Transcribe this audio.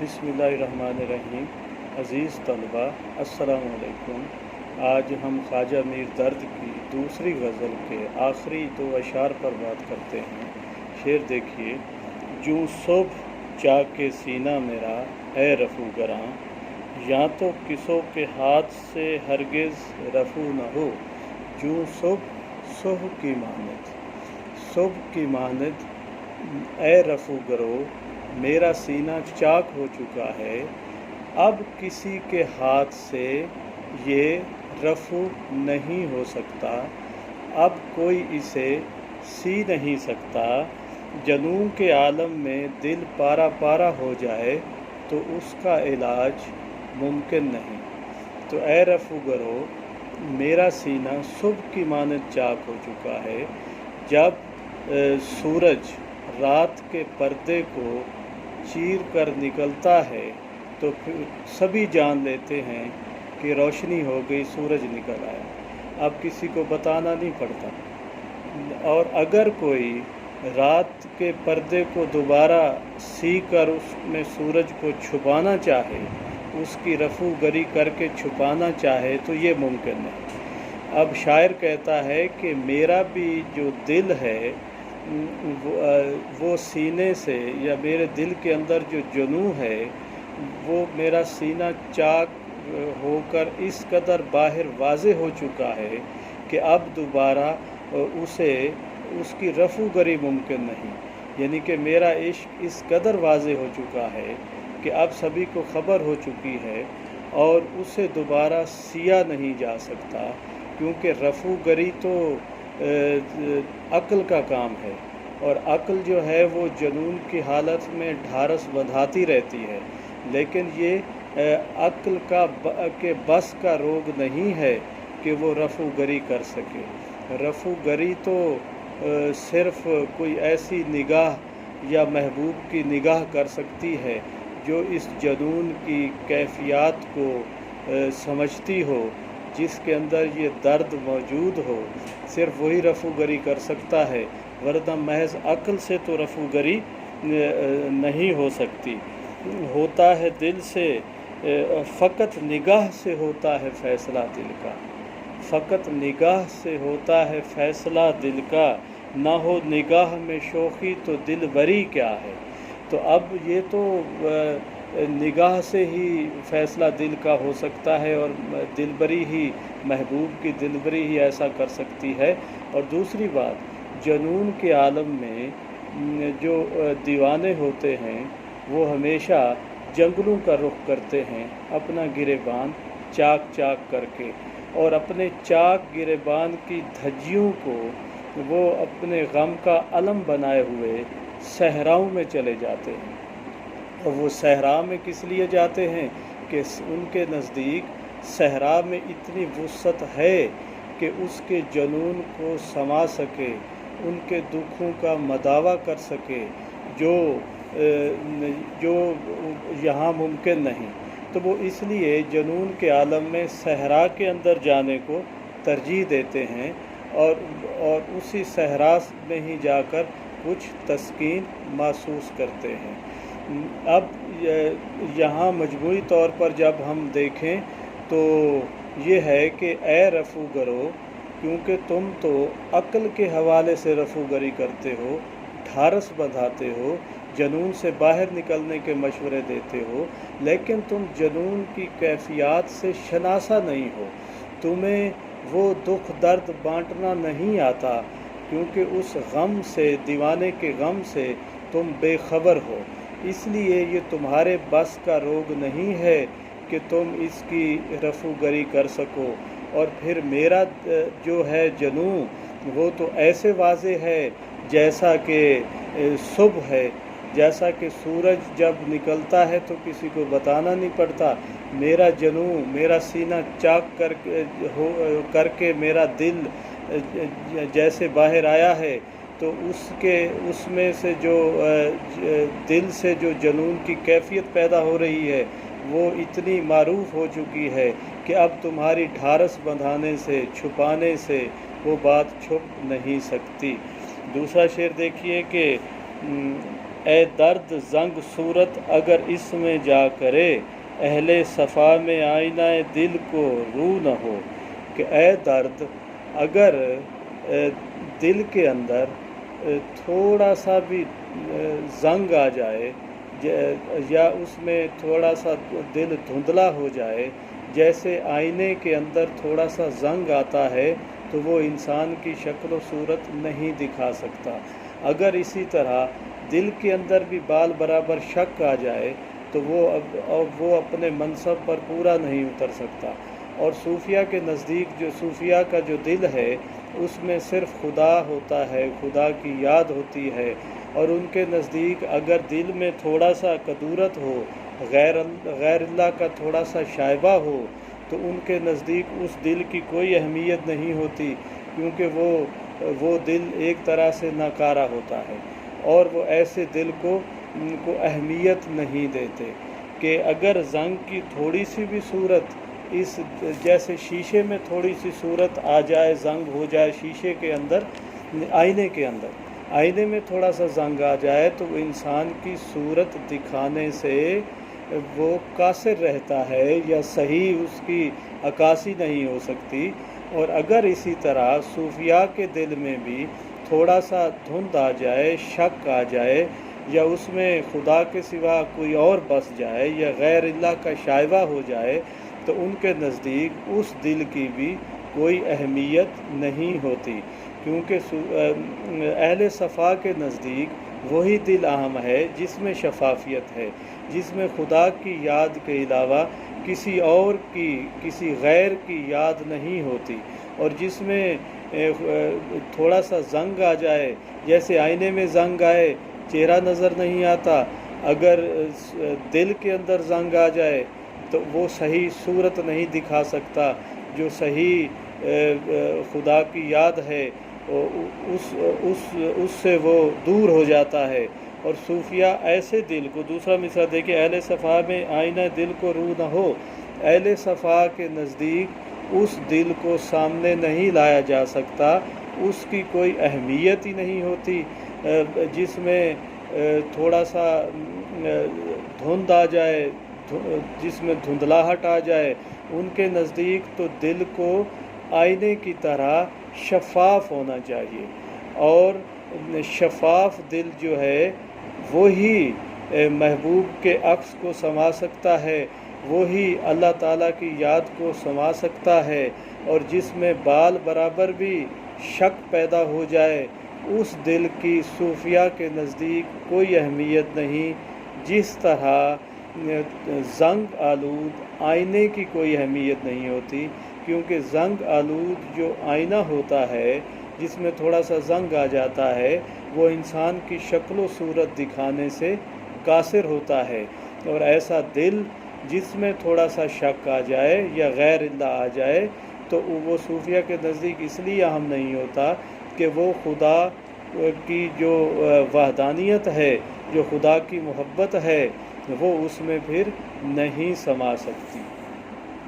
بسم اللہ الرحمن الرحیم۔ عزیز طلباء السلام علیکم۔ آج ہم خواجہ میر درد کی دوسری غزل کے آخری دو اشعار پر بات کرتے ہیں۔ شعر دیکھیے: جوں صبح چاک سینہ میرا اے رفو گراں، یا تو کسوں کے ہاتھ سے ہرگز رفو نہ ہو، جوں صبح کی مانند، صبح کی مانند اے رفو گرو، میرا سینہ چاک ہو چکا ہے، اب کسی کے ہاتھ سے یہ رفو نہیں ہو سکتا، اب کوئی اسے سی نہیں سکتا۔ جنوں کے عالم میں دل پارا پارا ہو جائے تو اس کا علاج ممکن نہیں۔ تو اے رفو گرو، میرا سینہ صبح کی مانند چاک ہو چکا ہے۔ جب سورج رات کے پردے کو چیر کر نکلتا ہے تو پھر سبھی جان لیتے ہیں کہ روشنی ہو گئی، سورج نکل آیا، اب کسی کو بتانا نہیں پڑتا۔ اور اگر کوئی رات کے پردے کو دوبارہ سی کر اس میں سورج کو چھپانا چاہے، اس کی رفو گری کر کے چھپانا چاہے تو یہ ممکن نہیں۔ اب شاعر کہتا ہے کہ میرا بھی جو دل ہے وہ سینے سے، یا میرے دل کے اندر جو جنوں ہے وہ میرا سینہ چاک ہو کر اس قدر باہر واضح ہو چکا ہے کہ اب دوبارہ اس کی رفو گری ممکن نہیں۔ یعنی کہ میرا عشق اس قدر واضح ہو چکا ہے کہ اب سبھی کو خبر ہو چکی ہے اور اسے دوبارہ سیا نہیں جا سکتا، کیونکہ رفو گری تو عقل کا کام ہے، اور عقل جو ہے وہ جنون کی حالت میں ڈھارس بندھاتی رہتی ہے، لیکن یہ عقل کے بس کا روگ نہیں ہے کہ وہ رفو گری کر سکے۔ رفو گری تو صرف کوئی ایسی نگاہ یا محبوب کی نگاہ کر سکتی ہے جو اس جنون کی کیفیات کو سمجھتی ہو، جس کے اندر یہ درد موجود ہو، صرف وہی رفو گری کر سکتا ہے، ورنہ محض عقل سے تو رفو گری نہیں ہو سکتی۔ ہوتا ہے دل سے، فقط نگاہ سے ہوتا ہے فیصلہ دل کا، فقط نگاہ سے ہوتا ہے فیصلہ دل کا، نہ ہو نگاہ میں شوخی تو دل بری کیا ہے۔ تو اب یہ تو نگاہ سے ہی فیصلہ دل کا ہو سکتا ہے، اور دل بری ہی، محبوب کی دل بری ہی ایسا کر سکتی ہے۔ اور دوسری بات، جنون کے عالم میں جو دیوانے ہوتے ہیں وہ ہمیشہ جنگلوں کا رخ کرتے ہیں اپنا گریبان چاک چاک کر کے، اور اپنے چاک گریبان کی دھجیوں کو وہ اپنے غم کا علم بنائے ہوئے صحراؤں میں چلے جاتے ہیں۔ اور وہ صحرا میں کس لیے جاتے ہیں کہ ان کے نزدیک صحرا میں اتنی وسعت ہے کہ اس کے جنون کو سما سکے، ان کے دکھوں کا مداوع کر سکے، جو یہاں ممکن نہیں۔ تو وہ اس لیے جنون کے عالم میں صحرا کے اندر جانے کو ترجیح دیتے ہیں، اور اسی صحرا میں ہی جا کر کچھ تسکین محسوس کرتے ہیں۔ اب یہاں مجموعی طور پر جب ہم دیکھیں تو یہ ہے کہ اے رفو گرو، کیونکہ تم تو عقل کے حوالے سے رفو گری کرتے ہو، ڈھارس بندھاتے ہو، جنون سے باہر نکلنے کے مشورے دیتے ہو، لیکن تم جنون کی کیفیات سے شناسا نہیں ہو، تمہیں وہ دکھ درد بانٹنا نہیں آتا، کیونکہ اس غم سے، دیوانے کے غم سے تم بے خبر ہو، اس لیے یہ تمہارے بس کا روگ نہیں ہے کہ تم اس کی رفو گری کر سکو۔ اور پھر میرا جو ہے جنوں وہ تو ایسے واضح ہے جیسا کہ صبح ہے، جیسا کہ سورج جب نکلتا ہے تو کسی کو بتانا نہیں پڑتا۔ میرا جنوں، میرا سینہ چاک کر کے میرا دل جیسے باہر آیا ہے، تو اس میں سے جو دل سے جو جنون کی کیفیت پیدا ہو رہی ہے وہ اتنی معروف ہو چکی ہے کہ اب تمہاری ڈھارس بندھانے سے، چھپانے سے وہ بات چھپ نہیں سکتی۔ دوسرا شعر دیکھیے کہ اے درد زنگ صورت اگر اس میں جا کرے، اہل صفا میں آئینہ دل کو رو نہ ہو۔ کہ اے درد اگر دل کے اندر تھوڑا سا بھی زنگ آ جائے یا اس میں تھوڑا سا دل دھندلا ہو جائے، جیسے آئینے کے اندر تھوڑا سا زنگ آتا ہے تو وہ انسان کی شکل و صورت نہیں دکھا سکتا۔ اگر اسی طرح دل کے اندر بھی بال برابر شک آ جائے تو وہ اپنے منصب پر پورا نہیں اتر سکتا۔ اور صوفیہ کے نزدیک جو صوفیہ کا جو دل ہے اس میں صرف خدا ہوتا ہے، خدا کی یاد ہوتی ہے، اور ان کے نزدیک اگر دل میں تھوڑا سا کدورت ہو، غیر اللہ کا تھوڑا سا شائبہ ہو، تو ان کے نزدیک اس دل کی کوئی اہمیت نہیں ہوتی، کیونکہ وہ دل ایک طرح سے ناکارہ ہوتا ہے، اور وہ ایسے دل کو اہمیت نہیں دیتے۔ کہ اگر زنگ کی تھوڑی سی بھی صورت جیسے شیشے میں تھوڑی سی صورت آ جائے، زنگ ہو جائے شیشے کے اندر، آئینے میں تھوڑا سا زنگ آ جائے تو وہ انسان کی صورت دکھانے سے وہ قاصر رہتا ہے، یا صحیح اس کی عکاسی نہیں ہو سکتی۔ اور اگر اسی طرح صوفیاء کے دل میں بھی تھوڑا سا دھند آ جائے، شک آ جائے، یا اس میں خدا کے سوا کوئی اور بس جائے، یا غیر اللہ کا شائبہ ہو جائے، تو ان کے نزدیک اس دل کی بھی کوئی اہمیت نہیں ہوتی، کیونکہ اہل صفا کے نزدیک وہی دل اہم ہے جس میں شفافیت ہے، جس میں خدا کی یاد کے علاوہ کسی غیر کی یاد نہیں ہوتی، اور جس میں تھوڑا سا زنگ آ جائے، جیسے آئینے میں زنگ آئے چہرہ نظر نہیں آتا، اگر دل کے اندر زنگ آ جائے تو وہ صحیح صورت نہیں دکھا سکتا، جو صحیح خدا کی یاد ہے اس سے وہ دور ہو جاتا ہے۔ اور صوفیہ ایسے دل کو، دوسرا مثال دیکھیں، اہل صفا میں آئینہ دل کو رو نہ ہو، اہل صفا کے نزدیک اس دل کو سامنے نہیں لایا جا سکتا، اس کی کوئی اہمیت ہی نہیں ہوتی۔ جس میں تھوڑا سا دھند آ جائے، جس میں دھندلاہٹ آ جائے، ان کے نزدیک تو دل کو آئینے کی طرح شفاف ہونا چاہیے، اور شفاف دل جو ہے وہی محبوب کے عکس کو سما سکتا ہے، وہی اللہ تعالیٰ کی یاد کو سما سکتا ہے، اور جس میں بال برابر بھی شک پیدا ہو جائے، اس دل کی صوفیہ کے نزدیک کوئی اہمیت نہیں، جس طرح زنگ آلود آئینے کی کوئی اہمیت نہیں ہوتی، کیونکہ زنگ آلود جو آئینہ ہوتا ہے جس میں تھوڑا سا زنگ آ جاتا ہے، وہ انسان کی شکل و صورت دکھانے سے قاصر ہوتا ہے، اور ایسا دل جس میں تھوڑا سا شک آ جائے یا غیر اللہ آ جائے تو وہ صوفیہ کے نزدیک اس لیے اہم نہیں ہوتا کہ وہ خدا کی جو وحدانیت ہے، جو خدا کی محبت ہے، وہ اس میں پھر نہیں سما سکتی۔